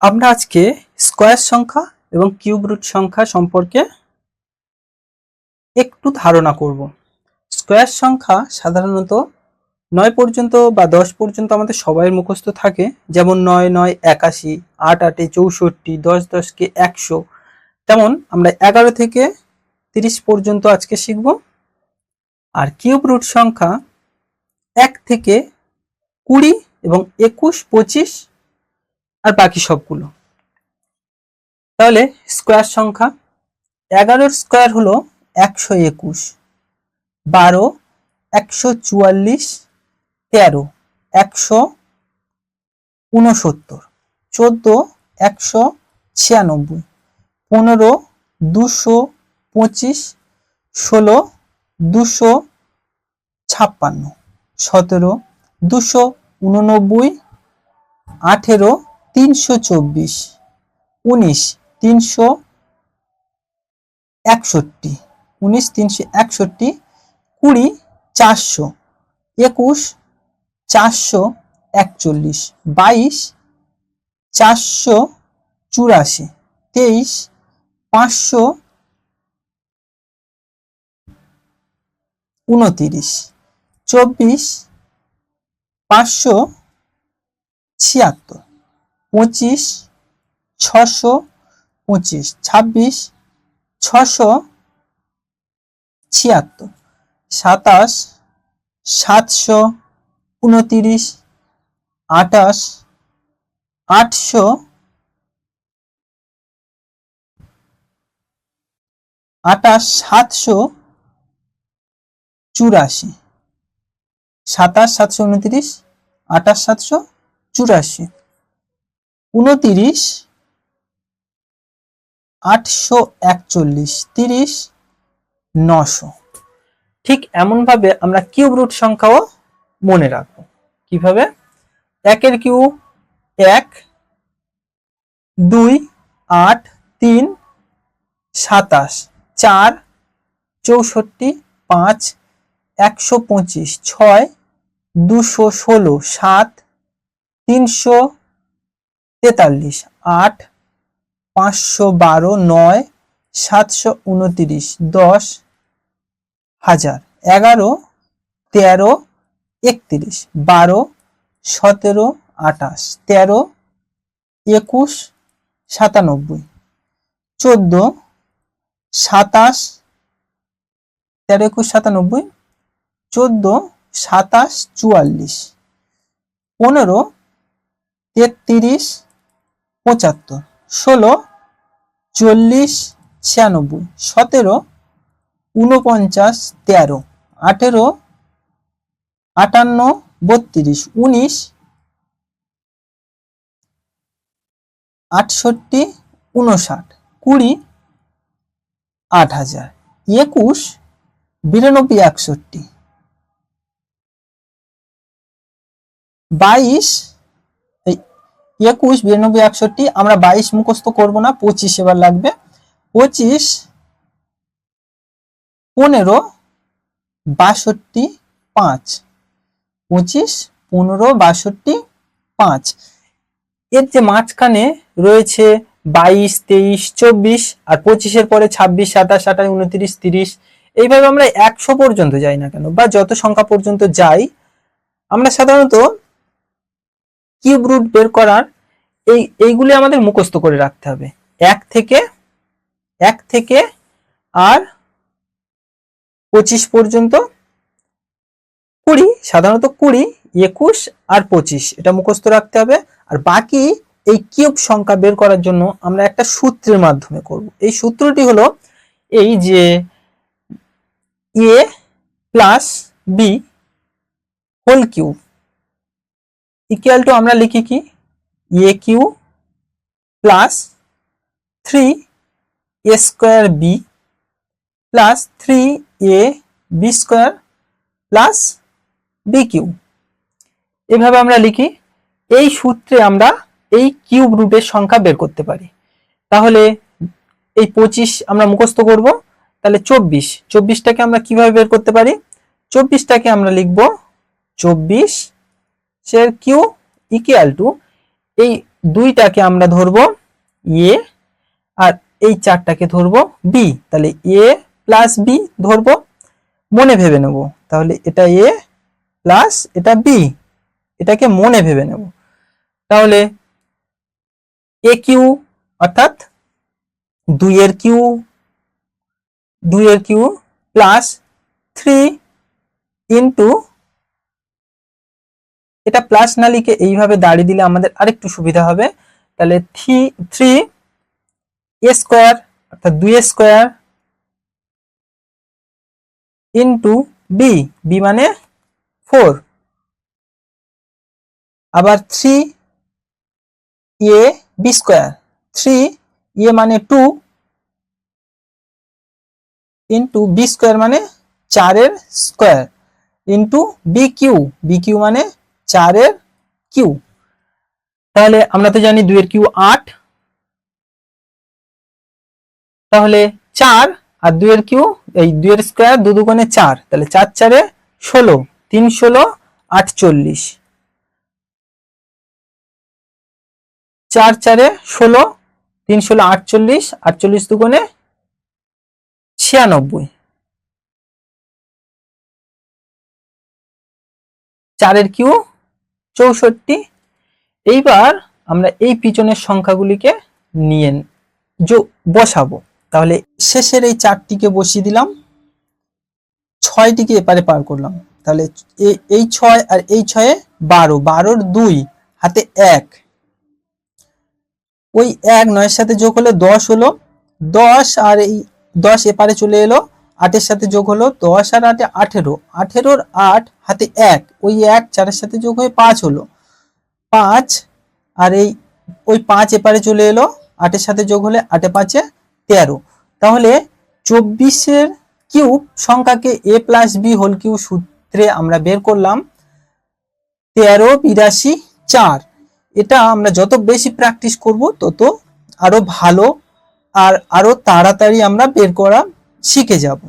আমরা আজকে স্কয়ার সংখ্যা এবং কিউব রুট সংখ্যা সম্পর্কে একটু ধারণা করব। স্কয়ার সংখ্যা সাধারণত 9 পর্যন্ত বা 10 পর্যন্ত আমাদের সবাই মুখস্থ থাকে, যেমন 9 9 81, 8 8 64, 10 10 কে 100। তেমন আমরা 11 থেকে 30 পর্যন্ত আজকে শিখব। আর কিউব রুট সংখ্যা 1 থেকে 20 এবং 21, 25 আর বাকি সবগুলো। তাহলে স্কয়ার সংখ্যা 11 স্কয়ার হলো 121, 12 144, 13 169, 14 196, 15 225, 16 256, 17 289, 18 324, 19 361, 20 400, 21 441, 22 484, 23 529, 24 576, 25 625, 26 676, 27 729, 28 784, 27 729, 28 784, 29 841, 30 900। ঠিক এমন ভাবে আমরা কিউব রুট সংখ্যাও মনে রাখবো। কিভাবে? 1 এর কিউব 1, 2 8 3 27, 4 64, 5 125, 6 216, 7 343, 8 512, 9 729, 10 1000, 11 13 31, 12 17 28, 13 21 97, 14 27 13 21 97, 14 27 44, 15 33 75, 16 40 96, 17 49 13, 18 58 32, 19 68 59, 20 8000, 21 92 61, 22 21 92 61, আমরা 22 মুখস্থ করব না, 25 এবার লাগবে। 25 15 62 5, 25 15 62 5। এর যে মাঝখানে রয়েছে 22 23 24 আর 25 এর পরে 26 27 28 29 30, এইভাবে আমরা 100 পর্যন্ত যাই না কেন, বা যত সংখ্যা পর্যন্ত যাই, আমরা সাধারণত কিউব রুট বের করার এইগুলি আমাদের মুখস্থ করে রাখতে হবে। 1 থেকে আর 25 পর্যন্ত, 20 সাধারণত 20 21 আর 25 এটা মুখস্থ রাখতে হবে। আর বাকি এই কিউব সংখ্যা বের করার জন্য আমরা একটা সূত্রের মাধ্যমে করব। এই সূত্রটি হলো এই যে a plus B whole cube equal to, আমরা লিখি কি a cube plus 3 a square B plus 3 a B square plus B cube. এভাবে আমরা লিখি। এই সূত্রে আমরা এই কিউব রুটের সংখ্যা বের করতে পারি। তাহলে এই 25 আমরা মুখস্থ করব, তাহলে 24টাকে আমরা কিভাবে বের করতে পারি? 24টাকে আমরা লিখব 24 এর কিউব ইকুয়াল টু, এই 2টাকে আমরা ধরবো এ, আর এই 4টাকে ধরবো বি। তাহলে এ প্লাস বি ধরবো, মনে ভেবে নেব। তাহলে এটা এ প্লাস এটা বি, এটাকে মনে ভেবে নেব। তাহলে এ কিউ অর্থাৎ 2 এর কিউ প্লাস 3 ইন্টু, এটা প্লাস না লিখে এইভাবে দাঁড়িয়ে দিলে আমাদের আরেকটু সুবিধা হবে। তাহলে 3 এ স্কোয়ার অর্থাৎ 2 স্কোয়ার ইন্টু বি, বি মানে 4, আবার 3 এ বি স্কোয়ার, 3 এ মানে 2 ইন্টু বি স্কোয়ার মানে 4 square into B cube, B cube মানে 4 কিউ। তাহলে আমরা তো জানি 2 এর কিউ 8, তাহলে 4 আর 2 এর কিউ, এই 2 এর স্কোয়ার 2 দুগুণে 4, তাহলে 4 4 16, 3 16 48, 4 4 16, 3 16 48, 48 দুগুণে 96, 4 এর কিউ 64। এইবার আমরা এই পিছনের সংখ্যাগুলিকে নিয়ে বসাবো। তাহলে শেষের এই 4টিকে বসিয়ে দিলাম, 6টিকে এপারে পার করলাম। তাহলে এই 6 আর এই 6 12, 12 2 হাতে 1, ওই 1 9 এর সাথে যোগ হলে 10 হলো, 10 আর এই 10 এপারে চলে এলো, 8 এর সাথে যোগ হলো, 10 আর 8 18, 18 8 হাতে 1, ওই 1 4 এর সাথে যোগ হয়ে 5 হলো, 5 আর এই ওই 5 এপারে চলে এলো, 8 এর সাথে যোগ হলে 8 5 13। তাহলে 24 এর কিউব সংখ্যাকে a plus B whole cube সূত্রে আমরা বের করলাম 13 82 4। এটা আমরা যত বেশি প্র্যাকটিস করব তত আরো ভালো আর আরো তাড়াতাড়ি আমরা বের করা শিখে যাব।